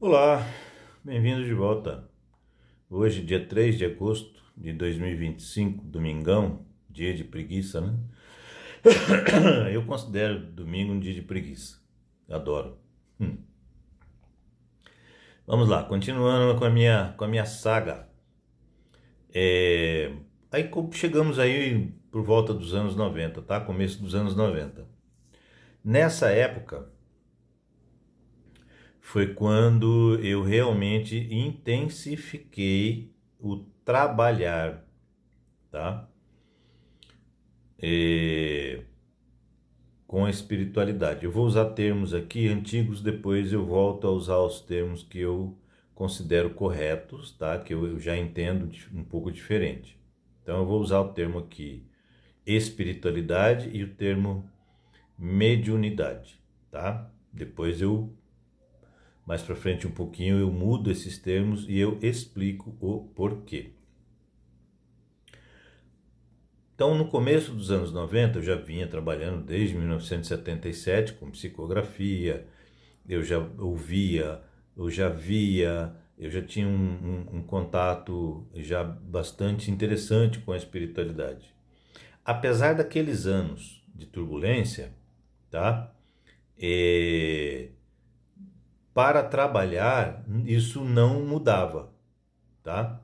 Olá, bem-vindo de volta. Hoje, dia 3 de agosto de 2025, domingão, dia de preguiça, né? Eu considero domingo um dia de preguiça. Adoro. Vamos lá, continuando com a minha saga. Aí chegamos aí por volta dos anos 90, tá? Começo dos anos 90. Nessa época foi quando eu realmente intensifiquei o trabalhar, tá? É, com a espiritualidade. Eu vou usar termos aqui antigos, depois eu volto a usar os termos que eu considero corretos, tá? Que eu já entendo um pouco diferente. Então eu vou usar o termo aqui espiritualidade e o termo mediunidade, tá? Depois mais para frente um pouquinho, eu mudo esses termos e eu explico o porquê. Então, no começo dos anos 90, eu já vinha trabalhando desde 1977 com psicografia, eu já ouvia, eu já via, eu já tinha um contato já bastante interessante com a espiritualidade. Apesar daqueles anos de turbulência, tá? É, para trabalhar, isso não mudava, tá?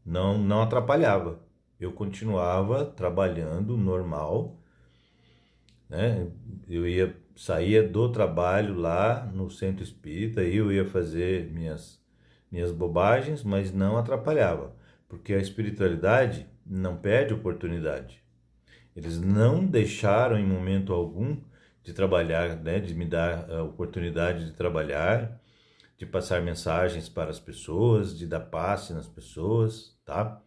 Não atrapalhava. Eu continuava trabalhando normal, né? Saía do trabalho lá no centro espírita, eu ia fazer minhas bobagens, mas não atrapalhava, porque a espiritualidade não perde oportunidade. Eles não deixaram em momento algum de trabalhar, né, de me dar a oportunidade de trabalhar, de passar mensagens para as pessoas, de dar passe nas pessoas, tá?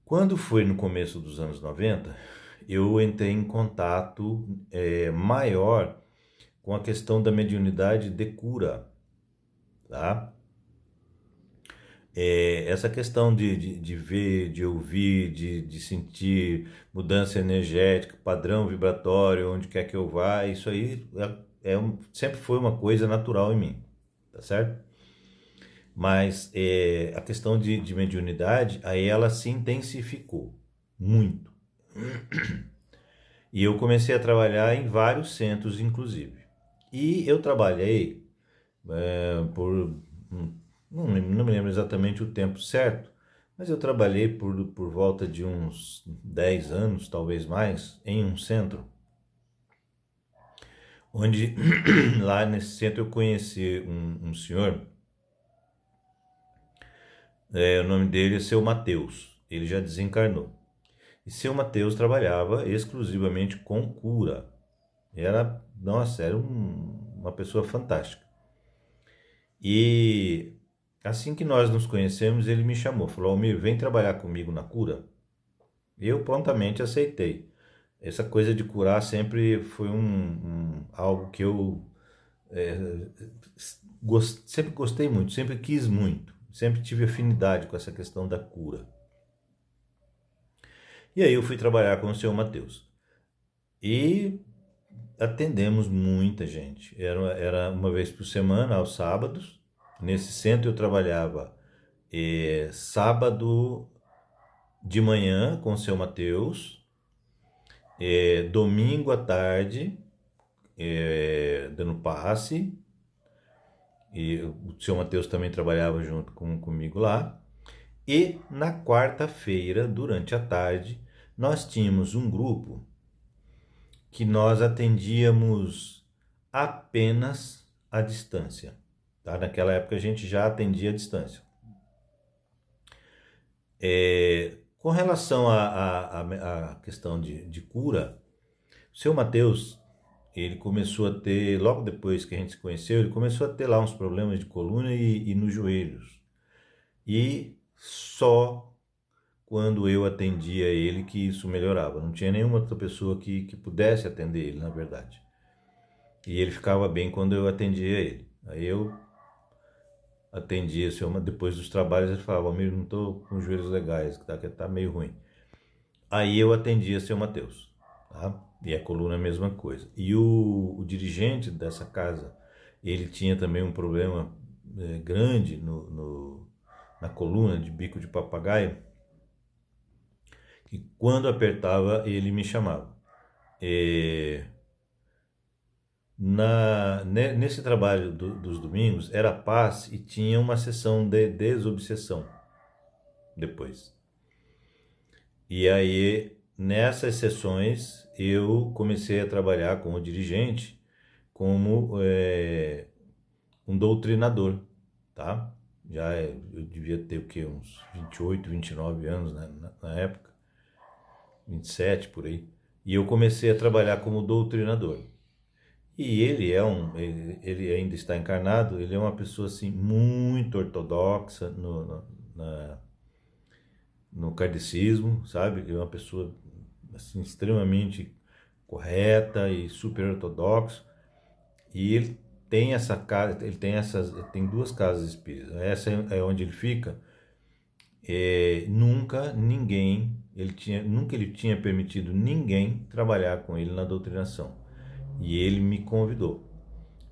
Quando foi no começo dos anos 90, eu entrei em contato maior com a questão da mediunidade de cura, tá? Essa questão de ver, de ouvir, de sentir mudança energética, padrão vibratório, onde quer que eu vá, isso aí sempre foi uma coisa natural em mim, tá certo? Mas a questão de mediunidade, aí ela se intensificou muito. E eu comecei a trabalhar em vários centros, inclusive. E eu trabalhei não me lembro exatamente o tempo certo, mas eu trabalhei por volta de uns 10 anos, talvez mais, em um centro, onde lá nesse centro eu conheci um senhor, o nome dele é Seu Mateus, ele já desencarnou. E Seu Mateus trabalhava exclusivamente com cura. Nossa, era uma pessoa fantástica. E assim que nós nos conhecemos, ele me chamou, falou: Almir, vem trabalhar comigo na cura. Eu prontamente aceitei. Essa coisa de curar sempre foi algo que eu é, sempre gostei muito, sempre quis muito, sempre tive afinidade com essa questão da cura. E aí eu fui trabalhar com o seu Mateus. E atendemos muita gente. Era uma vez por semana, aos sábados. Nesse centro eu trabalhava sábado de manhã com o seu Mateus, domingo à tarde, dando passe, e o seu Mateus também trabalhava junto comigo lá. E na quarta-feira, durante a tarde, nós tínhamos um grupo que nós atendíamos apenas à distância. Tá? Naquela época a gente já atendia à distância. Com relação à questão de cura, o seu Mateus, ele começou a ter, logo depois que a gente se conheceu, ele começou a ter lá uns problemas de coluna e nos joelhos. E só quando eu atendia ele que isso melhorava. Não tinha nenhuma outra pessoa que pudesse atender ele, na verdade. E ele ficava bem quando eu atendia ele. Aí eu atendia, depois dos trabalhos, ele falava: Almir, não estou com os joelhos legais, que tá meio ruim. Aí eu atendia seu Mateus, tá? E a coluna a mesma coisa. E o dirigente dessa casa Ele tinha também um problema grande na coluna de bico de papagaio, e quando apertava ele me chamava. E nesse trabalho dos domingos era paz e tinha uma sessão de desobsessão depois. E aí nessas sessões eu comecei a trabalhar como dirigente, como um doutrinador, tá? Eu devia ter o quê? Uns 28, 29 anos, né? Na época, 27 por aí. E eu comecei a trabalhar como doutrinador. E ele ainda está encarnado, ele é uma pessoa assim muito ortodoxa no kardecismo, sabe? Ele é uma pessoa assim extremamente correta e super ortodoxo. E ele tem essa casa, ele tem duas casas espíritas. Essa é onde ele fica. Nunca ele tinha permitido ninguém trabalhar com ele na doutrinação. E ele me convidou.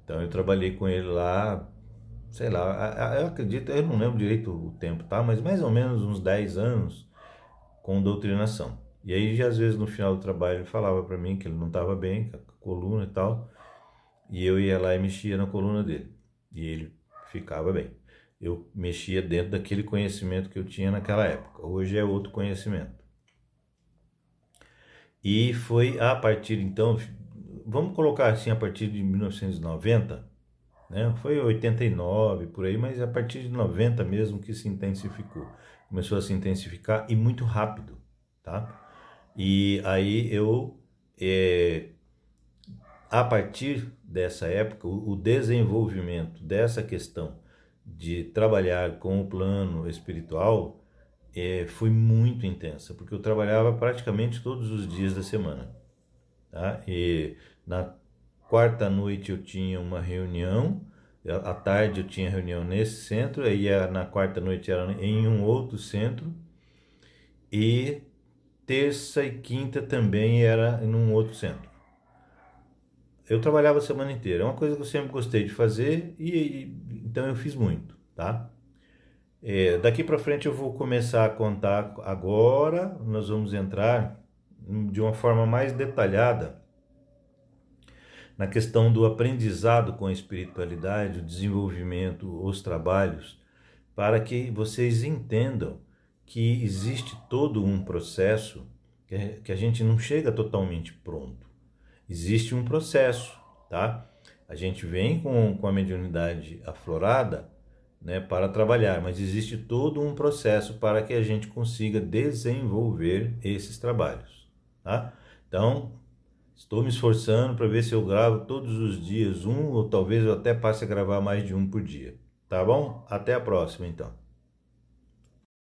Então eu trabalhei com ele lá, sei lá, eu acredito, eu não lembro direito o tempo, tá? Mas mais ou menos uns 10 anos com doutrinação. E aí, às vezes, no final do trabalho, ele falava para mim que ele não estava bem, com a coluna e tal, e eu ia lá e mexia na coluna dele. E ele ficava bem. Eu mexia dentro daquele conhecimento que eu tinha naquela época. Hoje é outro conhecimento. E foi a partir, então, vamos colocar assim, a partir de 1990, né? Foi 89 por aí, mas a partir de 90 mesmo que se intensificou. Começou a se intensificar e muito rápido, tá? E aí a partir dessa época, o desenvolvimento dessa questão de trabalhar com o plano espiritual foi muito intensa, porque eu trabalhava praticamente todos os dias da semana, tá? E na quarta noite eu tinha uma reunião, à tarde eu tinha reunião nesse centro, aí na quarta noite era em um outro centro, e terça e quinta também era em um outro centro. Eu trabalhava a semana inteira, é uma coisa que eu sempre gostei de fazer então eu fiz muito, tá? Daqui para frente eu vou começar a contar agora, nós vamos entrar de uma forma mais detalhada na questão do aprendizado com a espiritualidade, o desenvolvimento, os trabalhos, para que vocês entendam que existe todo um processo que a gente não chega totalmente pronto. Existe um processo, tá? A gente vem com a mediunidade aflorada, né, para trabalhar, mas existe todo um processo para que a gente consiga desenvolver esses trabalhos, tá? Então, estou me esforçando para ver se eu gravo todos os dias um, ou talvez eu até passe a gravar mais de um por dia, tá bom? Até a próxima, então.